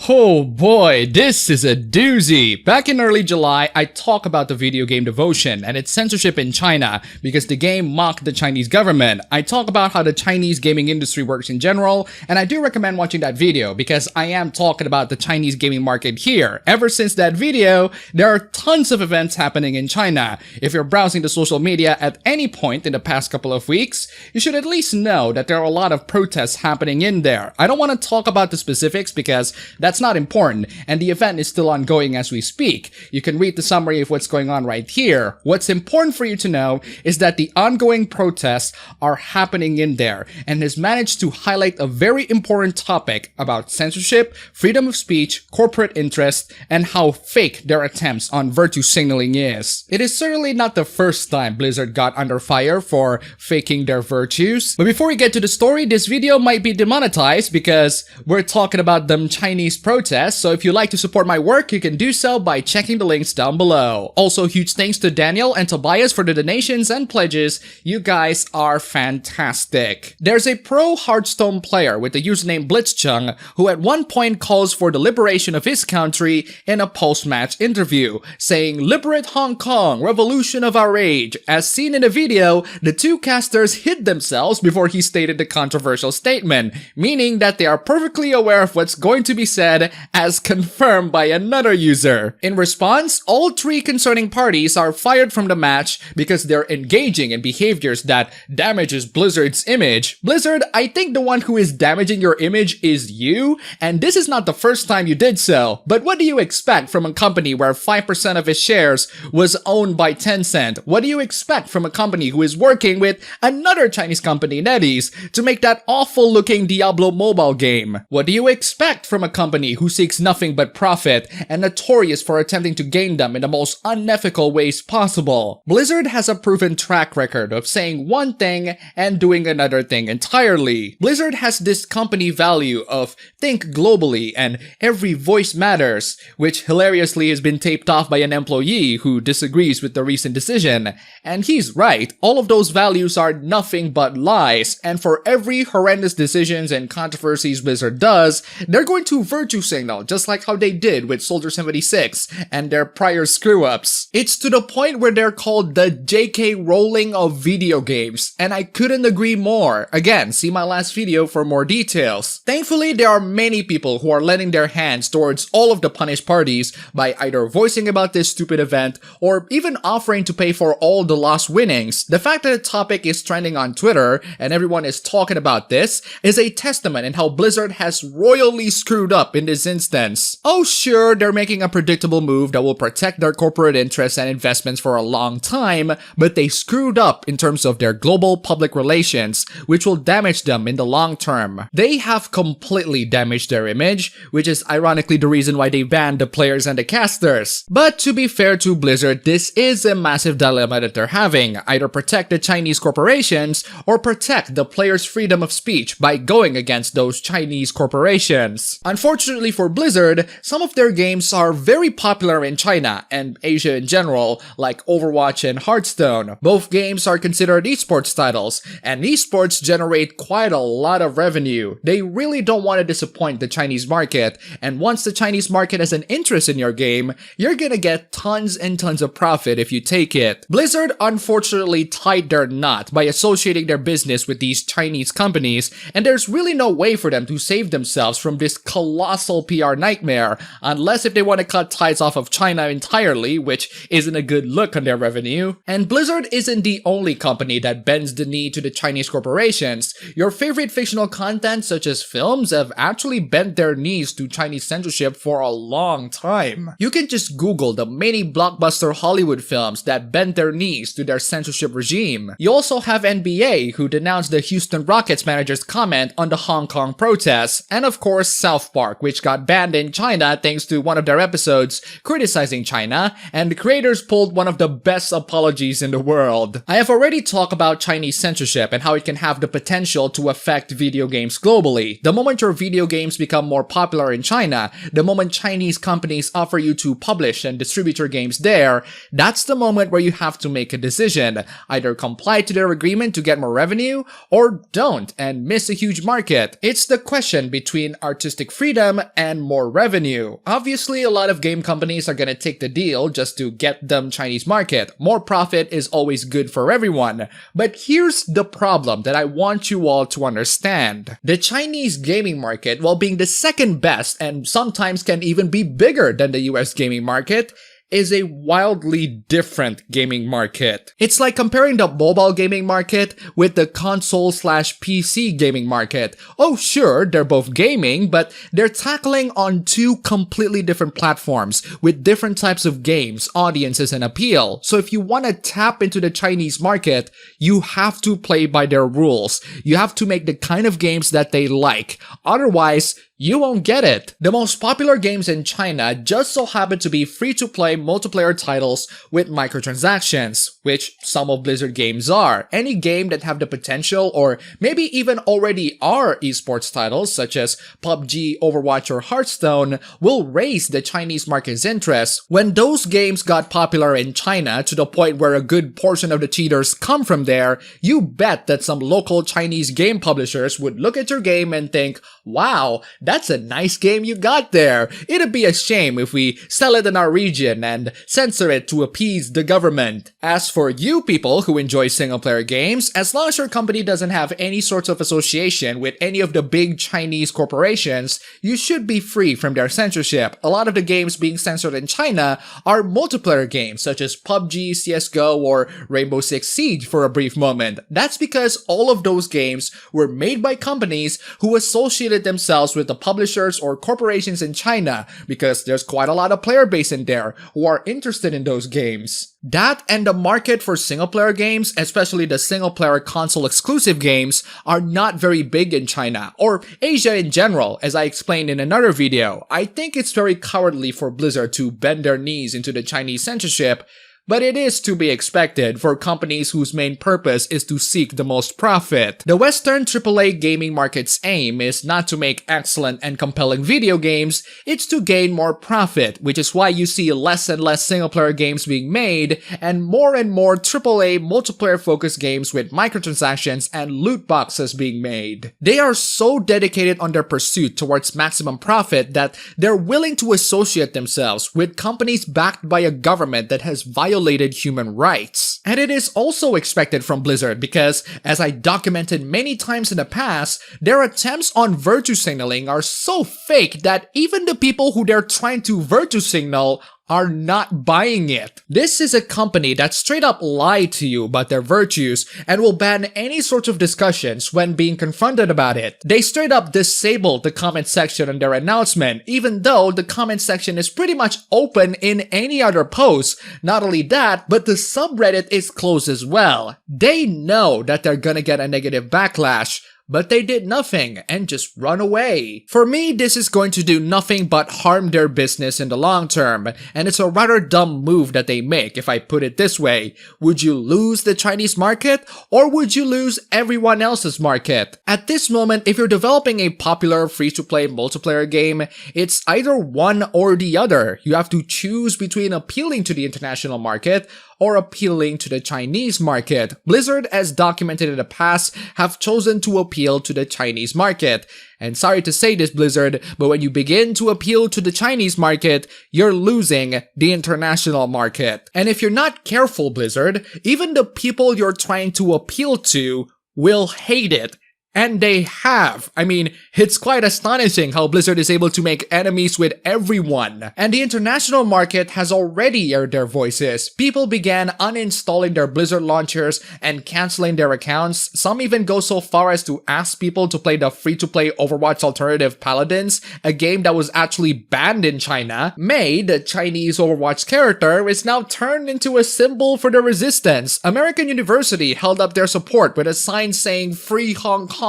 Oh boy, this is a doozy. Back in early July, I talked about the video game Devotion and its censorship in China because the game mocked the Chinese government. I talk about how the Chinese gaming industry works in general, and I do recommend watching that video because I am talking about the Chinese gaming market here. Ever since that video, there are tons of events happening in China. If you're browsing the social media at any point in the past couple of weeks, you should at least know that there are a lot of protests happening in there. I don't want to talk about the specifics because that's not important, and the event is still ongoing as we speak. You can read the summary of what's going on right here. What's important for you to know is that the ongoing protests are happening in there, and has managed to highlight a very important topic about censorship, freedom of speech, corporate interest, and how fake their attempts on virtue signaling is. It is certainly not the first time Blizzard got under fire for faking their virtues. But before we get to the story, this video might be demonetized because we're talking about them Chinese protests, so if you'd like to support my work, you can do so by checking the links down below. Also, huge thanks to Daniel and Tobias for the donations and pledges. You guys are fantastic. There's a pro Hearthstone player with the username Blitzchung who at one point calls for the liberation of his country in a post-match interview, saying, "Liberate Hong Kong, revolution of our age." As seen in the video, the two casters hid themselves before he stated the controversial statement, meaning that they are perfectly aware of what's going to be said, as confirmed by another user. In response, all three concerning parties are fired from the match because they're engaging in behaviors that damages Blizzard's image. Blizzard, I think the one who is damaging your image is you, and this is not the first time you did so. But what do you expect from a company where 5% of its shares was owned by Tencent? What do you expect from a company who is working with another Chinese company, NetEase, to make that awful looking Diablo mobile game? What do you expect from a company who seeks nothing but profit and notorious for attempting to gain them in the most unethical ways possible? Blizzard has a proven track record of saying one thing and doing another thing entirely. Blizzard has this company value of think globally and every voice matters, which hilariously has been taped off by an employee who disagrees with the recent decision. And he's right, all of those values are nothing but lies, and for every horrendous decisions and controversies Blizzard does, they're going to virtue signal, just like how they did with Soldier 76 and their prior screw-ups. It's to the point where they're called the JK Rowling of video games, and I couldn't agree more. Again, see my last video for more details. Thankfully, there are many people who are lending their hands towards all of the punished parties by either voicing about this stupid event or even offering to pay for all the lost winnings. The fact that the topic is trending on Twitter and everyone is talking about this is a testament in how Blizzard has royally screwed up in this instance. Oh sure, they're making a predictable move that will protect their corporate interests and investments for a long time, but they screwed up in terms of their global public relations, which will damage them in the long term. They have completely damaged their image, which is ironically the reason why they banned the players and the casters. But to be fair to Blizzard, this is a massive dilemma that they're having. Either protect the Chinese corporations or protect the players' freedom of speech by going against those Chinese corporations. Unfortunately for Blizzard, some of their games are very popular in China and Asia in general, like Overwatch and Hearthstone. Both games are considered esports titles, and esports generate quite a lot of revenue. They really don't want to disappoint the Chinese market, and once the Chinese market has an interest in your game, you're gonna get tons and tons of profit if you take it. Blizzard unfortunately tied their knot by associating their business with these Chinese companies, and there's really no way for them to save themselves from this colossal PR nightmare, unless if they want to cut ties off of China entirely, which isn't a good look on their revenue. And Blizzard isn't the only company that bends the knee to the Chinese corporations. Your favorite fictional content such as films have actually bent their knees to Chinese censorship for a long time. You can just Google the many blockbuster Hollywood films that bent their knees to their censorship regime. You also have NBA, who denounced the Houston Rockets manager's comment on the Hong Kong protests, and of course South Park, which got banned in China thanks to one of their episodes criticizing China, and the creators pulled one of the best apologies in the world. I have already talked about Chinese censorship and how it can have the potential to affect video games globally. The moment your video games become more popular in China, the moment Chinese companies offer you to publish and distribute your games there, that's the moment where you have to make a decision. Either comply to their agreement to get more revenue, or don't and miss a huge market. It's the question between artistic freedom them and more revenue. Obviously, a lot of game companies are gonna take the deal just to get them Chinese market. More profit is always good for everyone. But here's the problem that I want you all to understand. The Chinese gaming market, while being the second best and sometimes can even be bigger than the US gaming market, is a wildly different gaming market. It's like comparing the mobile gaming market with the console/PC gaming market. Oh sure, they're both gaming, but they're tackling on two completely different platforms with different types of games, audiences, and appeal. So if you want to tap into the Chinese market, you have to play by their rules. You have to make the kind of games that they like. Otherwise, you won't get it. The most popular games in China just so happen to be free-to-play multiplayer titles with microtransactions, which some of Blizzard games are. Any game that have the potential or maybe even already are esports titles such as PUBG, Overwatch, or Hearthstone will raise the Chinese market's interest. When those games got popular in China to the point where a good portion of the cheaters come from there, you bet that some local Chinese game publishers would look at your game and think, wow, that's a nice game you got there. It'd be a shame if we sell it in our region and censor it to appease the government. As for you people who enjoy single-player games, as long as your company doesn't have any sorts of association with any of the big Chinese corporations, you should be free from their censorship. A lot of the games being censored in China are multiplayer games such as PUBG, CSGO, or Rainbow Six Siege for a brief moment. That's because all of those games were made by companies who associated themselves with the publishers or corporations in China because there's quite a lot of player base in there who are interested in those games. That and the market for single-player games, especially the single-player console-exclusive games, are not very big in China, or Asia in general, as I explained in another video. I think it's very cowardly for Blizzard to bend their knees into the Chinese censorship, but it is to be expected for companies whose main purpose is to seek the most profit. The Western AAA gaming market's aim is not to make excellent and compelling video games, it's to gain more profit, which is why you see less and less single-player games being made and more AAA multiplayer-focused games with microtransactions and loot boxes being made. They are so dedicated on their pursuit towards maximum profit that they're willing to associate themselves with companies backed by a government that has violated human rights. And it is also expected from Blizzard because, as I documented many times in the past, their attempts on virtue signaling are so fake that even the people who they're trying to virtue signal are not buying it. This is a company that straight up lied to you about their virtues and will ban any sorts of discussions when being confronted about it. They straight up disabled the comment section on their announcement, even though the comment section is pretty much open in any other post. Not only that, but the subreddit is closed as well. They know that they're gonna get a negative backlash, but they did nothing and just run away. For me, this is going to do nothing but harm their business in the long term, and it's a rather dumb move that they make if I put it this way. Would you lose the Chinese market, or would you lose everyone else's market? At this moment, if you're developing a popular free-to-play multiplayer game, it's either one or the other. You have to choose between appealing to the international market or appealing to the Chinese market. Blizzard, as documented in the past, have chosen to appeal to the Chinese market. And sorry to say this, Blizzard, but when you begin to appeal to the Chinese market, you're losing the international market. And if you're not careful, Blizzard, even the people you're trying to appeal to will hate it. And they have. I mean, it's quite astonishing how Blizzard is able to make enemies with everyone. And the international market has already aired their voices. People began uninstalling their Blizzard launchers and canceling their accounts. Some even go so far as to ask people to play the free-to-play Overwatch alternative Paladins, a game that was actually banned in China. Mei, the Chinese Overwatch character, is now turned into a symbol for the resistance. American University held up their support with a sign saying "Free Hong Kong"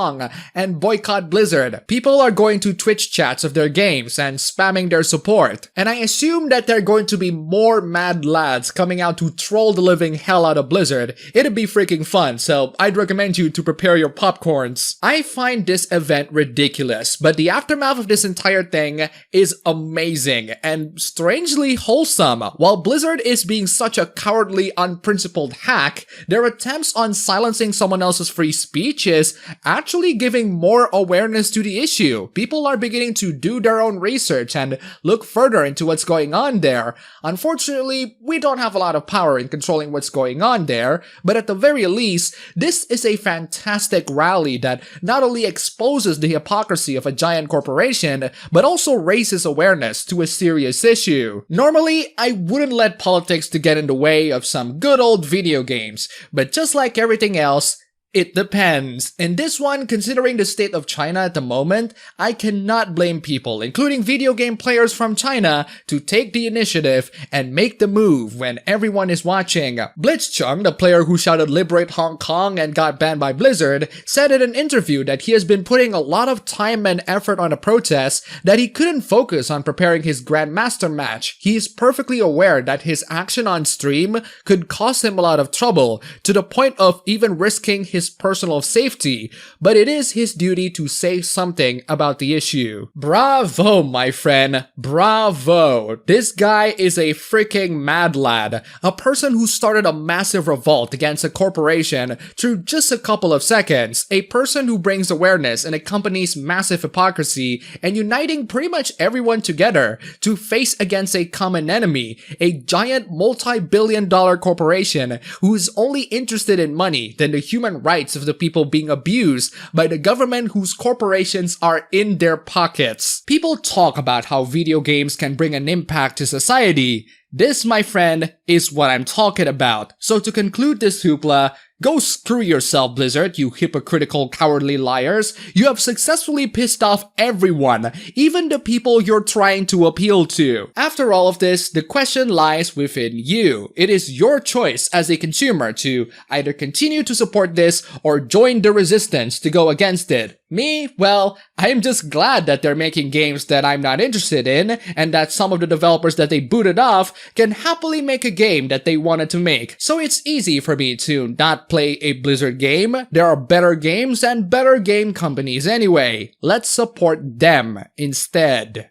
and boycott Blizzard. People are going to Twitch chats of their games and spamming their support. And I assume that there are going to be more mad lads coming out to troll the living hell out of Blizzard. It'd be freaking fun, so I'd recommend you to prepare your popcorns. I find this event ridiculous, but the aftermath of this entire thing is amazing and strangely wholesome. While Blizzard is being such a cowardly, unprincipled hack, their attempts on silencing someone else's free speech is actually giving more awareness to the issue. People are beginning to do their own research and look further into what's going on there. Unfortunately, we don't have a lot of power in controlling what's going on there, but at the very least, this is a fantastic rally that not only exposes the hypocrisy of a giant corporation, but also raises awareness to a serious issue. Normally, I wouldn't let politics to get in the way of some good old video games, but just like everything else, it depends. In this one, considering the state of China at the moment, I cannot blame people, including video game players from China, to take the initiative and make the move when everyone is watching. Blitzchung, the player who shouted "Liberate Hong Kong" and got banned by Blizzard, said in an interview that he has been putting a lot of time and effort on a protest, that he couldn't focus on preparing his Grandmaster match. He is perfectly aware that his action on stream could cause him a lot of trouble, to the point of even risking his personal safety, but it is his duty to say something about the issue. Bravo, my friend. Bravo. This guy is a freaking mad lad. A person who started a massive revolt against a corporation through just a couple of seconds. A person who brings awareness in a company's massive hypocrisy and uniting pretty much everyone together to face against a common enemy. A giant multi-billion-dollar corporation who is only interested in money than the human rights of the people being abused by the government whose corporations are in their pockets. People talk about how video games can bring an impact to society. This, my friend, is what I'm talking about. So to conclude this hoopla, go screw yourself, Blizzard, you hypocritical, cowardly liars. You have successfully pissed off everyone, even the people you're trying to appeal to. After all of this, the question lies within you. It is your choice as a consumer to either continue to support this or join the resistance to go against it. Me? Well, I'm just glad that they're making games that I'm not interested in, and that some of the developers that they booted off can happily make a game that they wanted to make. So it's easy for me to not play a Blizzard game. There are better games and better game companies anyway. Let's support them instead.